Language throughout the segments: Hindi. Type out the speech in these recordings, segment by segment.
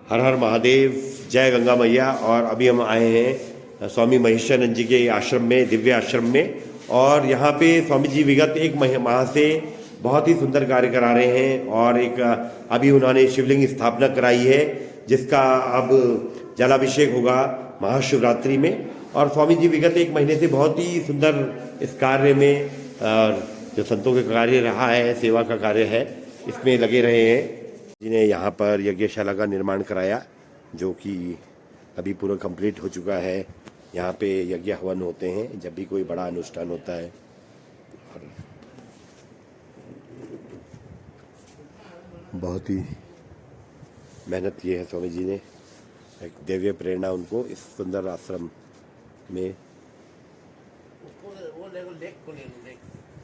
हर हर महादेव, जय गंगा मैया। और अभी हम आए हैं स्वामी महेशानंद जी के आश्रम में, दिव्य आश्रम में। और यहाँ पे स्वामी जी विगत एक माह से बहुत ही सुंदर कार्य करा रहे हैं। और एक अभी उन्होंने शिवलिंग स्थापना कराई है, जिसका अब जलाभिषेक होगा महाशिवरात्रि में। और स्वामी जी विगत एक महीने से बहुत ही सुंदर इस कार्य में, जो संतों का कार्य रहा है, सेवा का कार्य है, इसमें लगे रहे हैं। जिन्हें यहाँ पर यज्ञशाला का निर्माण कराया, जो कि अभी पूरा कंप्लीट हो चुका है। यहाँ पे यज्ञ हवन होते हैं जब भी कोई बड़ा अनुष्ठान होता है। और बहुत ही मेहनत की है स्वामी जी ने, एक दिव्य प्रेरणा उनको इस सुंदर आश्रम में।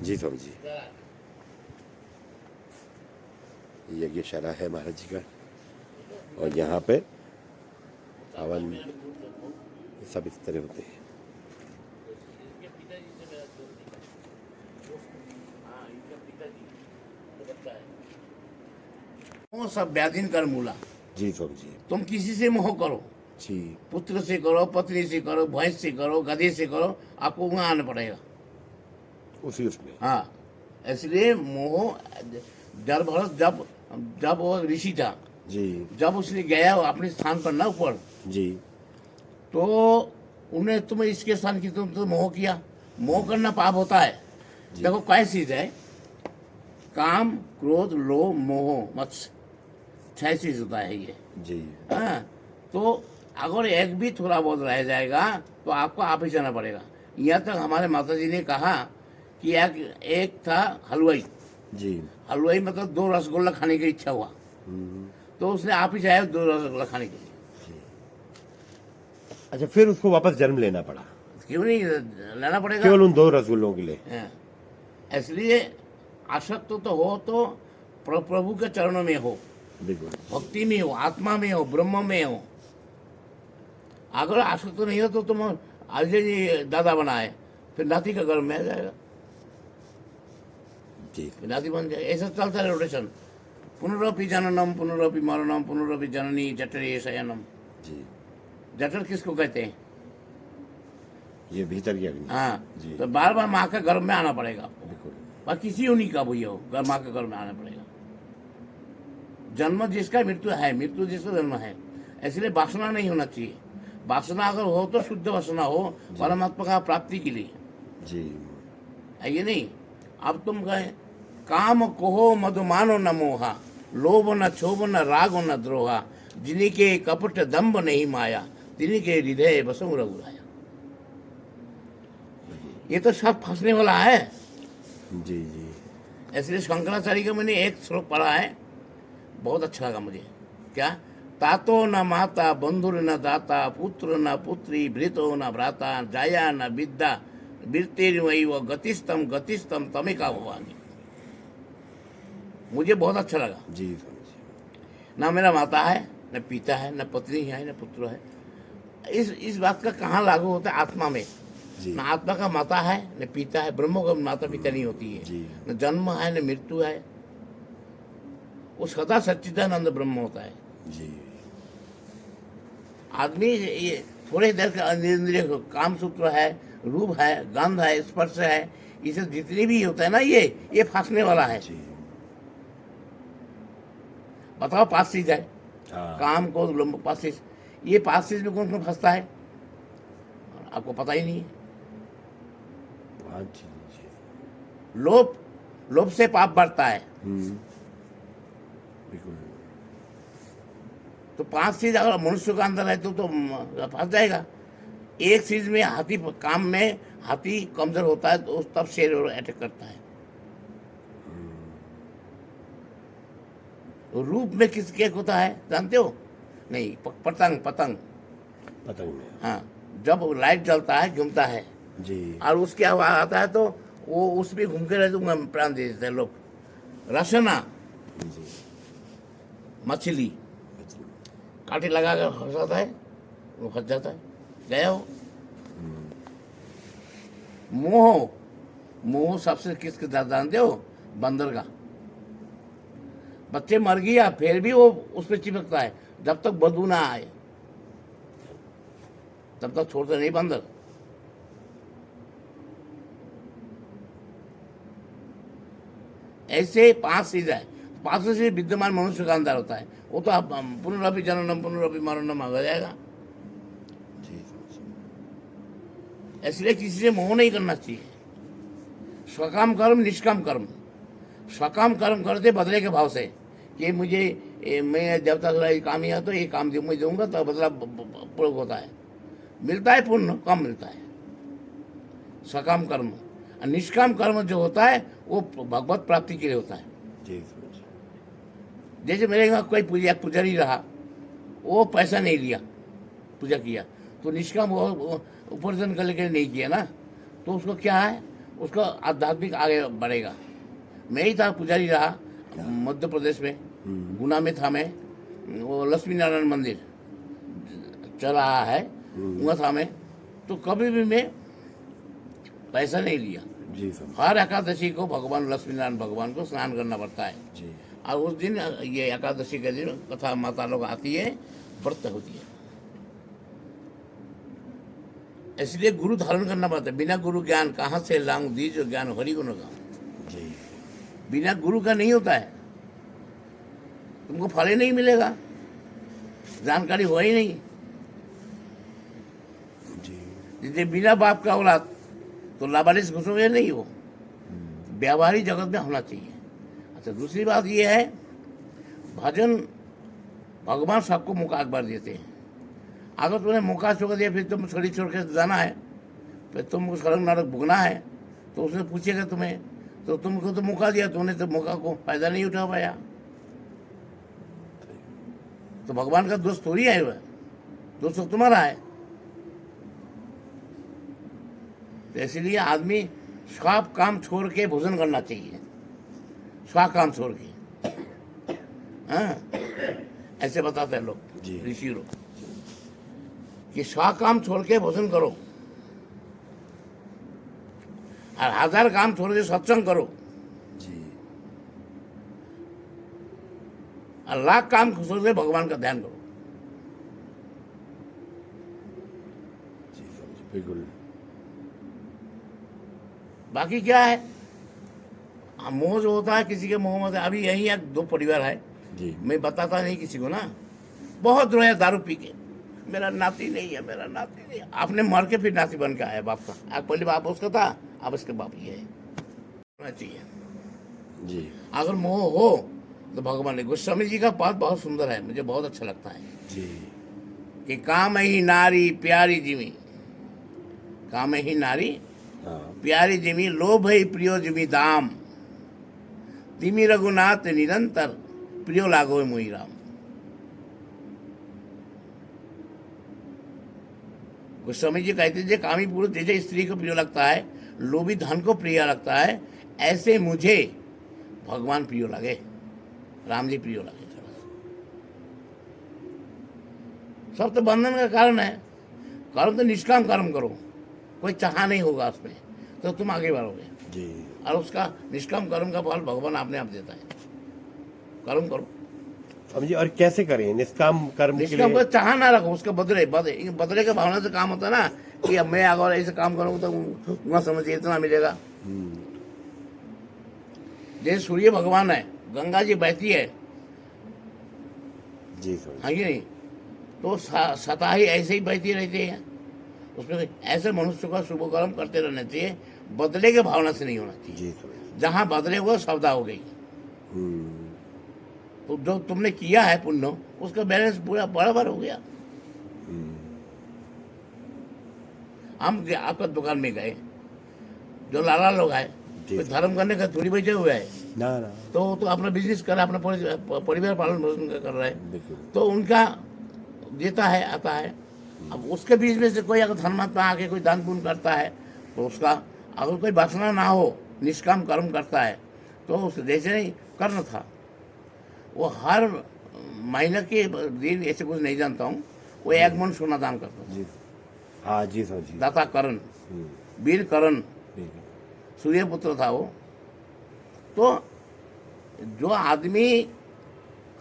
जी स्वामी जी, यज्ञशाला है महाराज जी का, और यहाँ पे हवन सब इस तरह होते हैं। वो सब व्याधिन कर मूला। जी स्वामी जी। तुम किसी से मोह करो, जी पुत्र से करो, पत्नी से करो, भैंस से करो, गधे से करो, आपको वहां आना पड़ेगा। उसी उसमें। हाँ, इसलिए मोह जब जब वो ऋषि था, जी जब उसने गया अपने स्थान पर ना ऊपर, जी। तो उन्हें तुम्हें इसके स्थान की तुम तो मोह किया। मोह करना पाप होता है। देखो कैसी चीज है, काम, क्रोध, लोभ, मोह, मत्स्य, 6 चीज होता है ये। जी हाँ, तो अगर एक भी थोड़ा बहुत रह जाएगा तो आपको आप ही जाना पड़ेगा। यहाँ तक हमारे माता जी ने कहा कि एक था हलवाई। जी। हलवाई मतलब 2 रसगुल्ला खाने की इच्छा हुआ, तो उसने आप ही चाहे 2 रसगुल्ला खाने के लिए। अच्छा, फिर उसको वापस जन्म लेना पड़ा? क्यों नहीं लेना पड़ेगा? केवल उन 2 रसगुल्लों के लिए? हाँ, इसलिए आसक्त तो हो तो प्रभु के चरणों में हो, बिल्कुल भक्ति में हो, आत्मा में हो, ब्रह्म में हो। अगर आसक्त नहीं हो तो तुम अजय जी दादा बनाए, फिर नाती का घर में आ जाएगा, जी। फिर नाती बन जाए। ऐसा चलता है रोटेशन। पुनरपि जननम पुनरपि मरणम पुनरपि जननी जठरे शयनम। जी। जठर किसको कहते हैं? ये भीतर की अग्नि। हाँ, जी। तो बार बार माँ के गर्भ में आना पड़ेगा आपको। बिल्कुल। और किसी उन्हीं का भैया हो, माँ के गर्भ में आना पड़ेगा। जन्म जिसका मृत्यु है, मृत्यु जिसका जन्म है। इसलिए वासना नहीं होना चाहिए। वासना अगर हो तो शुद्ध वासना हो, परमात्मा का प्राप्ति के लिए। जी। है ये नहीं? अब तुम कहे काम कोहो मधुमानो न मोहा, लोभ न क्षोभ न राग न द्रोहा, जिन्हीं के कपट दम्भ नहीं माया, तिन्हीं के हृदय बसु रघुराया। ये तो सब फंसने वाला है। जी जी। इसलिए शंकराचार्य का मैंने एक श्लोक पढ़ा है, बहुत अच्छा लगा मुझे। क्या? तातो न माता बंधुर न दाता, पुत्र न पुत्री भृतो न भ्राता, जाया न विद्या वही गतिस्तम गतिस्तम तमिका भवानी। मुझे बहुत अच्छा लगा। जी। ना मेरा माता है, न पिता है, न पत्नी है, न पुत्र है। इस बात का कहाँ लागू होता है? आत्मा में। न आत्मा का माता है, न पिता है। ब्रह्म का माता पिता नहीं होती है। न जन्म है, न मृत्यु है। वो सदा सच्चिदानंद ब्रह्म होता है। जी। आदमी ये थोड़े देर का इंद्रिय काम सूत्र है, रूप है, गंध है, स्पर्श है, इसे जितनी भी होता है ना, ये फंसने वाला है। जी। बताओ 5 चीज है। हाँ। काम को 5 चीज, ये 5 चीज में कौन कौन फंसता है आपको पता ही नहीं है। लोभ से पाप बढ़ता है। बिल्कुल। तो 5 चीज अगर मनुष्य का अंदर है तो फंस जाएगा। एक चीज में हाथी, काम में हाथी कमजोर होता है तो तब शेर अटैक करता है। तो रूप में किस क्या होता है जानते हो? नहीं, पतंग पतंग पतंग में। हाँ, जब लाइट जलता है घूमता है जी। और उसके आवाज आता है तो वो उसमें घूम के रहते हैं, प्राण दे देते हैं लोग। रसना, मछली कांटे लगा कर फंसाता है, वो फंस जाता है, गया हो। मोह, मोह सबसे किसके जानते हो? बंदर का। बच्चे मर गया फिर भी वो उस पर चिपकता है। जब तक बदबू ना आए तब तक छोड़ते नहीं बंदर। ऐसे 5 चीज है, 5 से विद्यमान मनुष्य का अंदर होता है। वो तो आप पुनरअपि जननम पुनरअपि मरणम आ जाएगा। इसलिए किसी से मोह नहीं करना चाहिए। स्वकाम कर्म निष्काम कर्म। स्वकाम कर्म करते बदले के भाव से कि मैं जब तक ये काम ही है तो ये काम मैं दूंगा तो बदला प्रयोग होता है, मिलता है पुण्य कम मिलता है। स्वकाम कर्म और निष्काम कर्म जो होता है वो भगवत प्राप्ति के लिए होता है। जैसे मेरे यहाँ कोई पुजारी रहा, वो पैसा नहीं लिया, पूजा किया तो निष्काम वो उपार्जन करने के लिए नहीं किया ना, तो उसको क्या है, उसका आध्यात्मिक आगे बढ़ेगा। मैं ही था पुजारी रहा मध्य प्रदेश में, गुना में था मैं, वो लक्ष्मी नारायण मंदिर चल रहा है वहाँ था मैं, तो कभी भी मैं पैसा नहीं लिया। हर एकादशी को भगवान लक्ष्मी नारायण भगवान को स्नान करना पड़ता है और उस दिन ये एकादशी के दिन कथा माता लोग आती है, व्रत होती है। इसलिए गुरु धारण करना पड़ता है। बिना गुरु ज्ञान कहाँ से लाऊं दीज ज्ञान हरि गुण गाऊं। बिना गुरु का नहीं होता है, तुमको फल ही नहीं मिलेगा, जानकारी हो ही नहीं। जैसे बिना बाप का औलाद तो लावारिस घुसोगे नहीं हो, व्यावहारिक जगत में होना चाहिए। अच्छा, दूसरी बात ये है, भजन भगवान सबको मौका अकबर देते हैं। अगर तुमने मौका छोड़ दिया, फिर तुम शरीर छोड़ के जाना है, फिर तुमको सड़क नाटक भुगना है, तो उसने पूछेगा तुम्हें, तो तुमको तो मौका दिया, तुमने तो मौका को फायदा नहीं उठा पाया, तो भगवान का दोस्त थोड़ी है, वह दोस्त तो तुम्हारा है। तो इसलिए आदमी स्वाप काम छोड़ के भोजन करना चाहिए, स्वा काम छोड़ के। हाँ, ऐसे बताते हैं लोग, ऋषि लोग, कि स्वा काम छोड़ के भोजन करो और 1000 काम छोड़ के सत्संग करो और 1,00,000 काम छोड़ के भगवान का ध्यान करो। बिल्कुल। बाकी क्या है, मोह जो होता है किसी के मोह में। अभी यही 2 परिवार है, मैं बताता नहीं किसी को ना, बहुत रोया दारू पी के, मेरा नाती नहीं है, मेरा नाती नहीं है। आपने मर के फिर नाती बन के आया बाप का। आप पहले बाप उसका था, अब उसके बाप ये है। होना चाहिए जी। अगर मोह हो तो भगवान ने, गोस्वामी जी का बात बहुत सुंदर है, मुझे बहुत अच्छा लगता है जी। कि काम ही नारी प्यारी जिमी, काम ही नारी प्यारी जिमी, लोभ ही प्रियो जिमी दाम, तिमी रघुनाथ निरंतर, प्रियो लागो मोहि राम। गोस्वामी जी कहते हैं, कामी पुरुष जैसे स्त्री को प्रिय लगता है, लोभी धन को प्रिय लगता है, ऐसे मुझे भगवान प्रिय लगे, राम जी प्रिय लगे। सब तो बंधन का कारण है। कर्म तो निष्काम कर्म करो, कोई चाह नहीं होगा उसमें, तो तुम आगे बढ़ोगे जी। और उसका निष्काम कर्म का फल भगवान अपने आप देता है। कर्म करो। स्वामी जी, और कैसे करें निष्काम कर्म के निष्काम लिए? का चाह ना रखो, उसका बदले के भावना से काम होता है ना, कि अब मैं अगर ऐसे काम करूँगा तो वहाँ समझिए इतना मिलेगा। जैसे सूर्य भगवान है, गंगा जी बहती है जी स्वामी। हाँ कि नहीं, तो सतह ही ऐसे ही बहती रहती है। उसमें ऐसे मनुष्य का शुभ कर्म करते रहना चाहिए, बदले के भावना से नहीं होना चाहिए। जी स्वामी। जहाँ बदले हुआ सौदा हो गई, तो जो तुमने किया है पुण्य, उसका बैलेंस पूरा बराबर हो गया। हम आपका दुकान में गए, जो लाला लोग आए, कोई धर्म करने का थोड़ी बैठे हुए है ना, तो अपना बिजनेस कर, अपना परिवार पालन पोषण कर रहा है, तो उनका देता है, आता है। अब उसके बीच में से कोई अगर धर्मात्मा आके कोई दान पुण्य करता है, तो उसका अगर कोई वासना ना हो, निष्काम कर्म करता है, तो उस जैसे नहीं करना था, वो हर महीने के दिन, ऐसे कुछ नहीं जानता हूँ, वो 1 मन सोना दान करता था। हाँ जी समझिए। दाता करण, वीर करण, सूर्यपुत्र था वो। तो जो आदमी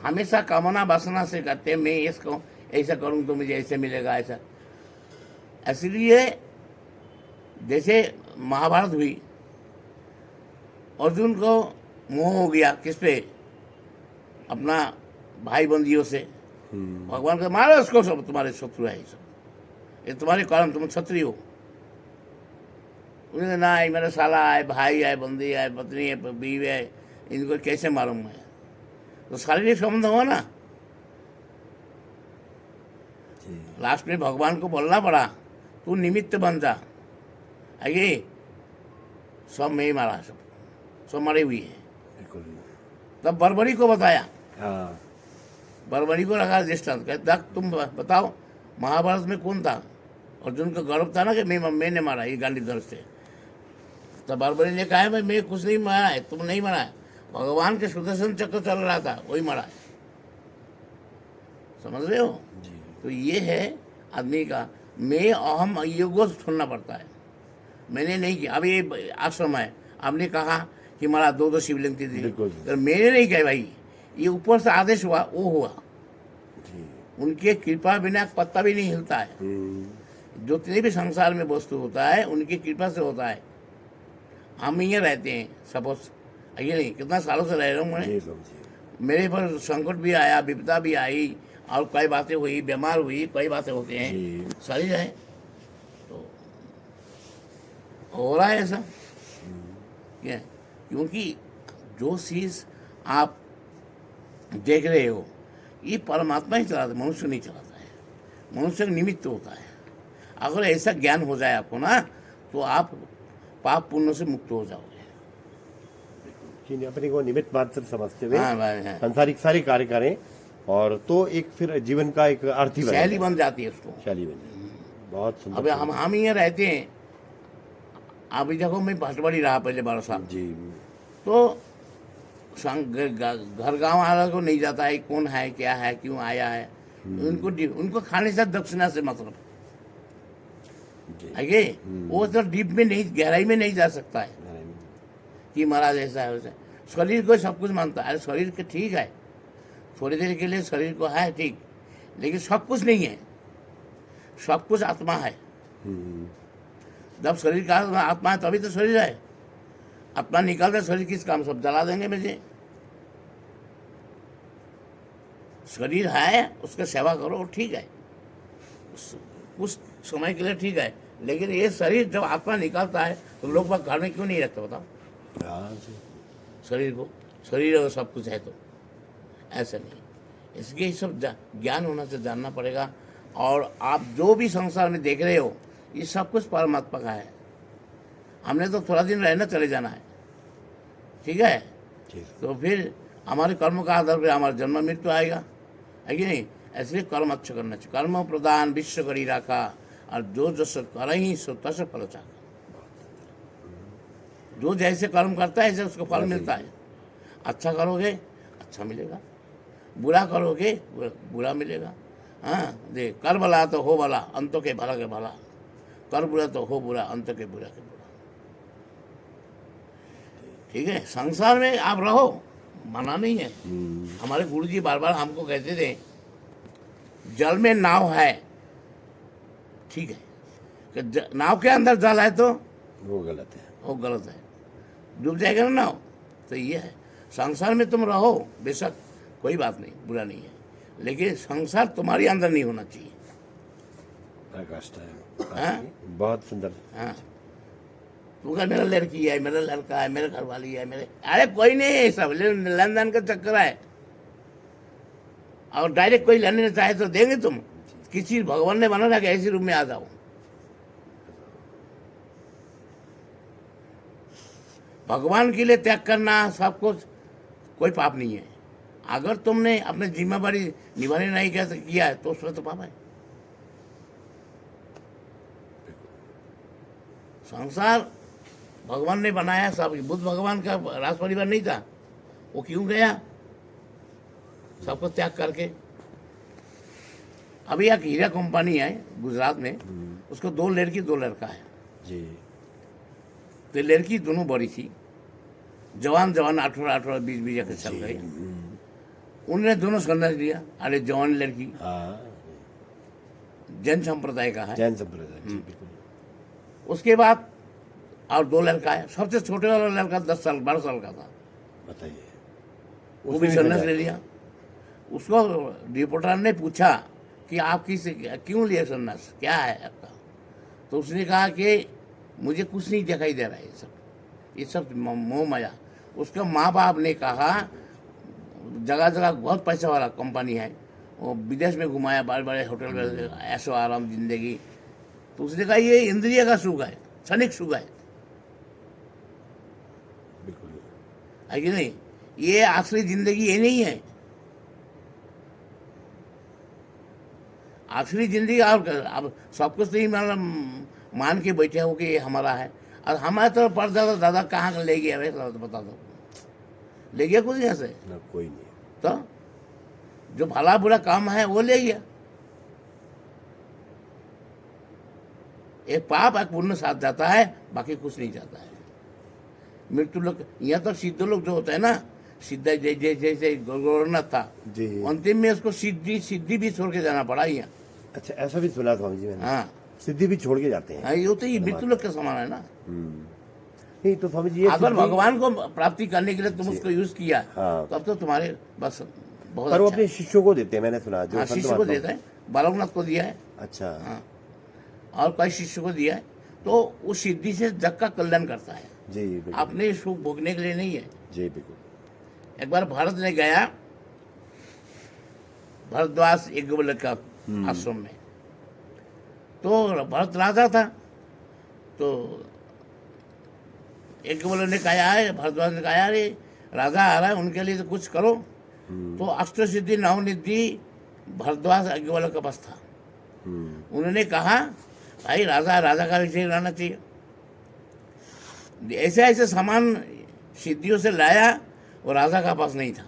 हमेशा कामना वासना से करते हैं, मैं इसको ऐसा करूँ तो मुझे ऐसे मिलेगा ऐसा। इसलिए जैसे महाभारत हुई, अर्जुन को मोह हो गया किस पे, अपना भाई बंदियों से। भगवान को मारो उसको, सब तुम्हारे शत्रु है, ये सब ये तुम्हारे कारण, तुम क्षत्रिय हो। उन्होंने ना, ये मेरा साला है, भाई है, बंदी है, पत्नी है, बीवी है, इनको कैसे मारूं मैं। तो शारीरिक संबंध हुआ ना, लास्ट में भगवान को बोलना पड़ा, तू निमित्त बन जा, आगे सब में ही मारा, सब मरे हुए हैं। बिल्कुल। तब बर्बरी को बताया, हाँ, बर्बरी को रखा दृष्टांत, कहता तुम बताओ महाभारत में कौन था। अर्जुन का गर्व था ना कि मैंने मारा ये गांधी धनुष से। तब बर्बरी ने कहा भाई मैं कुछ नहीं मारा है, तुम नहीं मारा है, भगवान के सुदर्शन चक्र चल रहा था वही मारा है। समझ रहे हो। तो ये है आदमी का मैं अहम ईगो छोड़ना पड़ता है। मैंने नहीं किया। अब ये आश्रम है, आपने कहा कि मारा दो शिवलिंग थी, तो मैंने नहीं कहा भाई, ये ऊपर से आदेश हुआ, वो हुआ। उनके कृपा बिना पत्ता भी नहीं हिलता है। जितने भी संसार में वस्तु होता है उनकी कृपा से होता है। हम यहाँ रहते हैं, सपोज ये नहीं, कितना सालों से रह रहा हूँ मैं, मेरे पर संकट भी आया, विपदा भी आई, और कई बातें हुई, बीमार हुई, कई बातें होती हैं, शरीर है तो हो रहा है ऐसा। क्या? क्योंकि जो चीज आप देख रहे हो ये परमात्मा ही चलाता है, मनुष्य नहीं चलाता है, मनुष्य निमित्त होता है। अगर ऐसा ज्ञान हो जाए आपको ना, तो आप पाप पुण्य से मुक्त हो जाओगे। कि अपने को निमित्त मात्र समझते हुए हाँ भाई, हाँ। सांसारिक सारे कार्य करें, और तो एक फिर जीवन का एक अर्थ ही शैली बन जाती है उसको, शैली बन जाती है। बहुत सुंदर। अब हम यहाँ रहते हैं, अभी देखो मैं भटबड़ी रहा पहले 12 साल जी। तो घर गांव वाला को नहीं जाता है कौन है, क्या है, क्यों आया है। उनको खाने से दक्षिणा से मतलब आगे, वो तो डीप में नहीं, गहराई में नहीं जा सकता है कि महाराज ऐसा है वैसा। शरीर को सब कुछ मानता है, अरे शरीर के ठीक है, थोड़ी देर के लिए शरीर को है ठीक, लेकिन सब कुछ नहीं है, सब कुछ आत्मा है। जब शरीर का आत्मा है तभी तो शरीर है। आत्मा निकालते शरीर किस काम, सब जला देंगे मुझे। शरीर है, उसका सेवा करो, ठीक है, उस समय के लिए ठीक है, लेकिन ये शरीर जब आत्मा निकालता है तो लोग बाग घर में क्यों नहीं रखते बताओ शरीर को। शरीर अगर सब कुछ है तो ऐसा नहीं। इसलिए सब ज्ञान होना से जानना पड़ेगा। और आप जो भी संसार में देख रहे हो ये सब कुछ परमात्मा का है। हमने तो थोड़ा दिन रहना चले जाना है, ठीक है, तो फिर हमारे कर्म का आधार पर हमारा जन्म मृत्यु आएगा, है कि नहीं। इसलिए कर्म अच्छा करना चाहिए। कर्म प्रदान विश्व करी राखा, और जो जस कर ही सो तस फल चाखा। जो जैसे कर्म करता है ऐसे उसको फल मिलता है। अच्छा करोगे अच्छा मिलेगा, बुरा करोगे बुरा मिलेगा। हाँ देख, कर भला तो हो भला, अंतों के भला के भला, कर बुरा तो हो बुरा, अंत के बुरा के बुरा। ठीक है, संसार में आप रहो, मना नहीं है। हमारे गुरु जी बार बार हमको कहते थे जल में नाव है, ठीक है, कि नाव के अंदर जल है तो वो गलत है, वो गलत है, डूब जाएगा ना नाव। तो ये है, संसार में तुम रहो बेशक, कोई बात नहीं, बुरा नहीं है, लेकिन संसार तुम्हारे अंदर नहीं होना चाहिए। है बहुत सुंदर। हाँ, तू कह मेरा लड़की है, मेरा लड़का है, मेरे घर वाली है, मेरे, अरे कोई नहीं है, सब लेन देन का चक्कर है। और डायरेक्ट कोई लेने चाहे तो देंगे तुम, किसी भगवान ने बना रखा ऐसे रूम में आ जाओ। भगवान के लिए त्याग करना सब कुछ कोई पाप नहीं है। अगर तुमने अपनी जिम्मेदारी निभाने नहीं किया है तो उसमें तो पाप है। संसार भगवान ने बनाया सब। बुद्ध भगवान का राज परिवार नहीं था, वो क्यों गया सबको त्याग करके। अभी एक हीरा कंपनी है गुजरात में, उसको 2 लड़की 2 लड़का है जी। तो लड़की दोनों बड़ी थी, जवान 18-20 के चल गई। उन्होंने दोनों संन्यास लिया। अरे जवान लड़की हाँ, जैन संप्रदाय का है। जैन संप्रदाय, जी बिल्कुल। उसके बाद और 2 लड़का है। सबसे छोटे वाला लड़का 10 साल 12 साल का था, बताइए। वो भी संन्यास ले लिया। उसको रिपोर्टर ने पूछा कि आप क्यों लिए संन्यास, क्या है आपका? तो उसने कहा कि मुझे कुछ नहीं दिखाई दे रहा है, ये सब मोह माया। उसका माँ बाप ने कहा, जगह जगह बहुत पैसा वाला कंपनी है, वो विदेश में घुमाया, बड़े बड़े होटल में, ऐशो आराम जिंदगी। तो उसने कहा ये इंद्रिय का सुख है, क्षणिक सुख है कि नहीं? ये आखिरी जिंदगी ये नहीं है। आखिरी जिंदगी और अब सब कुछ नहीं मान के बैठे हो कि ये हमारा है। और हमारे तो परदादा दादा कहाँ ले गया भाई, बता दो, ले गया कुछ यहाँ से? ना, कोई नहीं। तो जो भला बुरा काम है वो ले गया। एक पाप एक पुण्य साथ जाता है, बाकी कुछ नहीं जाता है। मृत्यु लोग, यहाँ तो सिद्ध लोग जो होता है ना, सिद्ध जैसे गोरखनाथ था जी। अंतिम में उसको सिद्धि भी छोड़ के जाना पड़ा यहाँ। अच्छा, ऐसा भी सुना स्वामी जी मैंने। हाँ, सिद्धि भी छोड़ के जाते हैं। हाँ, ये तो ये मृत्यु लोग के समान है ना। नहीं तो स्वामी जी ये अगर सिद्धि- भगवान को प्राप्ति करने के लिए तुम उसको यूज किया, हाँ। तब तो तुम्हारे बस बहुत पर वो अच्छा अपने शिष्यों को देते हैं, मैंने सुना, जो है। हाँ, संत शिष्य को महात्मा- देता है, बालकनाथ को दिया है। अच्छा, हाँ, और कई शिष्य को दिया है। तो उस सिद्धि से जग का कल्याण करता है, जी बिल्कुल, अपने सुख भोगने के लिए नहीं है। जी बिल्कुल। एक बार भारत ने गया भरद्वाज यज्ञवल्क्य का आश्रम में। तो भरत राजा था, तो यज्ञवल्क्य ने कहा है, भरद्वाज ने कहा अरे राजा आ रहा है, उनके लिए तो कुछ करो। तो अष्टसिद्धि नवनिधि भरद्वाज यज्ञवल्क्य का पास था। उन्होंने कहा भाई राजा का विषय रहना चाहिए। ऐसे ऐसे सामान सिद्धियों से लाया, वो राजा का पास नहीं था।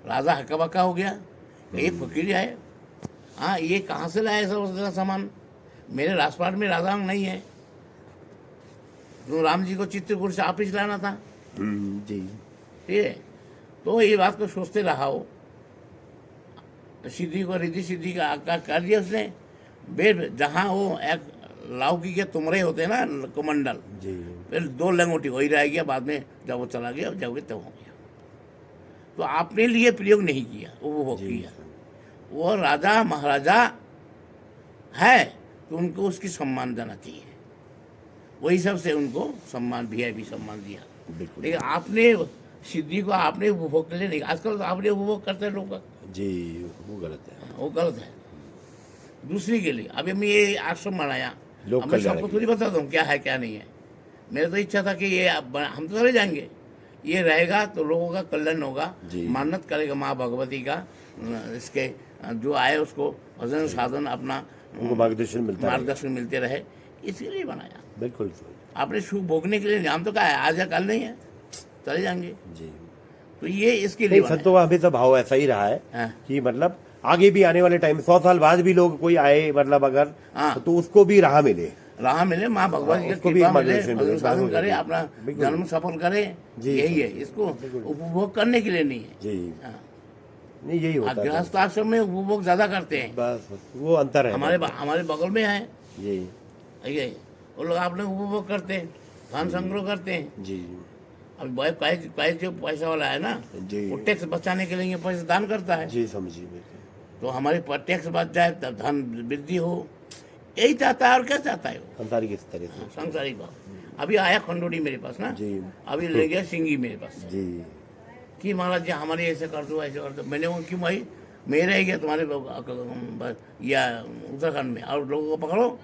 राजा हक्का बक्का हो गया, ये फकीर है, हाँ ये कहाँ से लाया ऐसा सामान, मेरे राजपाट में राजा नहीं है। तो राम जी को चित्रकूट से वापिस लाना था। जी, ठीक है, तो ये बात को सोचते रहा हो, सिद्धि को रिद्धि सिद्धि का आकार कर दिया उसने। बेर जहाँ वो एक लौकी के तुमरे होते हैं ना, कमंडल, जी, फिर 2 लंगोटी वही रह गया। बाद में जब वो चला गया, जब तब हो गया। तो आपने लिए प्रयोग नहीं किया, उपभोग किया। वो राजा महाराजा है तो उनको उसकी सम्मान देना चाहिए। वही सबसे उनको सम्मान VIP सम्मान दिया। बिल्कुल। लेकिन आपने सिद्धि को आपने उपभोग के लिए नहीं, आजकल तो आपने उपभोग करते हैं लोग, जी, वो गलत है। वो गलत है। दूसरी के लिए अभी मैं ये आश्रम बनाया, लोक अब मैं कल्याण सबको के थोड़ी बताता हूँ क्या है क्या नहीं है। मेरा तो इच्छा था कि ये हम तो चले जाएंगे, ये रहेगा तो लोगों का कल्याण होगा, जी। मान्यत करेगा माँ भगवती का, इसके जो आए उसको भजन साधन अपना उनको मार्गदर्शन मिलता है। मार्गदर्शन मिलते रहे, इसके लिए बनाया। बिल्कुल आपने सुख भोगने के लिए नहीं, हम तो क्या है आज या कल नहीं है, चले जाएंगे। जी। तो ये इसके लिए नहीं, संतों का हमेशा भाव ऐसा ही रहा है हाँ। कि मतलब आगे भी आने वाले टाइम 100 साल बाद भी लोग कोई आए, मतलब अगर हाँ। तो उसको भी राह मिले, राह मिले, माँ भगवती की उसको भी कृपा मिले, मार्गदर्शन मिले, भजन साधन बिल्कुल, करे, अपना बिल्कुल। जन्म सफल करे। जी, यही है, इसको उपभोग करने के लिए नहीं है। जी। हाँ। नहीं, यही होता है। गृहस्थ आश्रम में उपभोग ज्यादा करते हैं। बस वो अंतर है। हमारे बगल में है जी, ये, वो लोग आप लोग उपभोग करते हैं, धन संग्रह करते हैं। जी, अब भाई जो पैसा वाला है ना, जी, वो टैक्स बचाने के लिए ये पैसा दान करता है। जी, समझिए बिल्कुल। तो हमारे टैक्स बच जाए, तब धन वृद्धि हो, यही चाहता है। और क्या चाहता है वो? संसारी किस तरह से। सांसारिक भाव। अभी आया खंडोड़ी मेरे पास ना, जी, अभी ले गया सिंगी मेरे पास जी, कि महाराज जी हमारे ऐसे कर दो, ऐसे कर दो। मैंने वो क्यों भाई, मेरे ही गया तुम्हारे या उत्तराखंड में, और लोगों को पकड़ो